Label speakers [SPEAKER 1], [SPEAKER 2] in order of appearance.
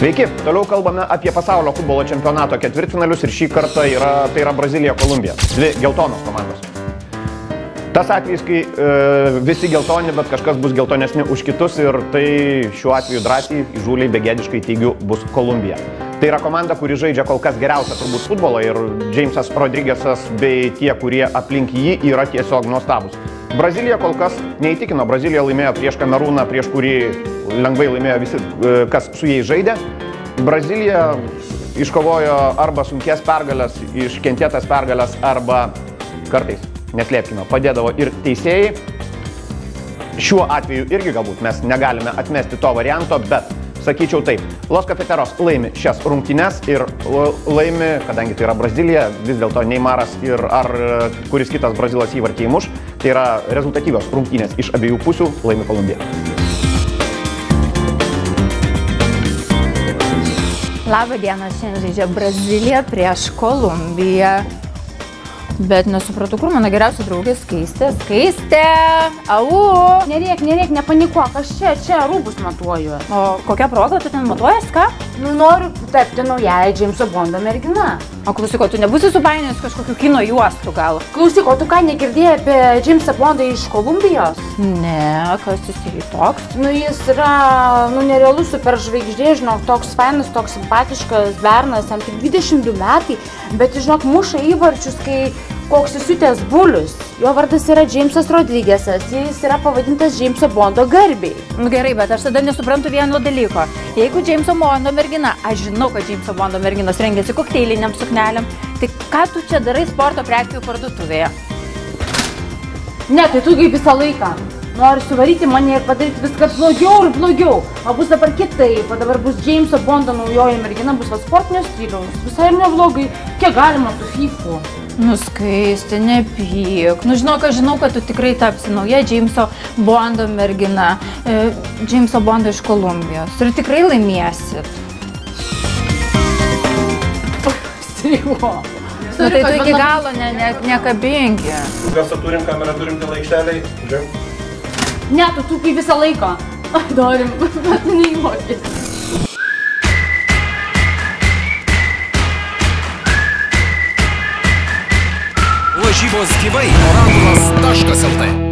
[SPEAKER 1] Sveiki, toliau kalbame apie pasaulio futbolo čempionato ketvirtfinalius ir šį kartą tai yra Brazilija, Kolumbija. Dvi geltonos komandos. Tas atvejis, kai visi geltoni, bet kažkas bus geltonesni už kitus ir tai šiuo atveju drąsiai, įžūliai, begėdiškai teigiu, bus Kolumbija. Tai yra komanda, kuri žaidžia kol kas geriausia turbūt futbolą ir Jamesas Rodriguezas bei tie, kurie aplink jį yra tiesiog nuostabus. Brazilija kol kas neįtikino. Brazilija laimėjo prieš Kamerūną, prieš kurį lengvai laimėjo visi, kas su jais žaidė. Brazilija iškovojo arba sunkės pergalės, iškentėtas pergalės, arba kartais, neslėpkime, padėdavo ir teisėjai. Šiuo atveju irgi galbūt mes negalime atmesti to varianto, bet sakyčiau taip, Los Cafeteros laimi šias rungtynes ir laimi, kadangi tai yra Brazilija, vis dėlto Neymaras ir ar kuris kitas Brazilas įvartį įmuš, tai yra rezultatyvios rungtynės iš abiejų pusių, laimi Kolumbija.
[SPEAKER 2] Labą dieną, šiandien žaidžia Brazilija prieš Kolumbiją. Bet nesupratau, kur mano geriausia draugė Skaistė. Skaistė! Au!
[SPEAKER 3] Nereik, nepanikuok, aš čia rūbus matuoju.
[SPEAKER 2] O kokia proga tu ten matuojas, ką?
[SPEAKER 3] Nu, noriu tapti naujai Jameso Bondo mergina.
[SPEAKER 2] O klausyk, o tu nebūsi supainiojęs kažkokių kino juostų gal?
[SPEAKER 3] Klausyk, o tu ką negirdėjai apie Jamesą Bondą iš Kolumbijos?
[SPEAKER 2] Ne, kas jis yra toks?
[SPEAKER 3] Nu, jis yra, nerealus superžvaigždė, žinok, toks fainas, toks simpatiškas bernas, jam tik 22 metai, bet, žinok, muša įvarčius, kai koks įsiutęs bulius. Jo vardas yra Jamesas Rodriguezas, jis yra pavadintas Jameso Bondo garbiai.
[SPEAKER 2] Nu gerai, bet aš tada nesuprantu vieno dalyko. Jeigu Jameso Bondo mergina, aš žinau, kad Jameso Bondo merginos rengiasi kokteiliniam sukneliam, tai ką tu čia darai sporto prekių parduotuvėje?
[SPEAKER 3] Ne, tai tu kaip visą laiką. Nori suvaryti mane ir padaryti viską blogiau ir blogiau. O bus dabar kitaip, o dabar bus Jameso Bondo naujoji mergina, bus sportinio stiliaus. Visai ir neblogai, kiek galima tų fifų.
[SPEAKER 2] Nu Skaistė, nepyk. Nu žinok, aš žinau, kad tu tikrai tapsi nauja Jameso Bondo mergina. Jameso Bondo iš Kolumbijos. Ir tikrai laimėsit.
[SPEAKER 3] Strigo.
[SPEAKER 2] Nu tai tu iki galo nekabingi.
[SPEAKER 4] Gal turim kamerą, turim tą aikštelį?
[SPEAKER 3] Ne, tu kaip visą laiką. Norim, bet neįmokės.
[SPEAKER 5] Lažybos gyvai orangulas.lt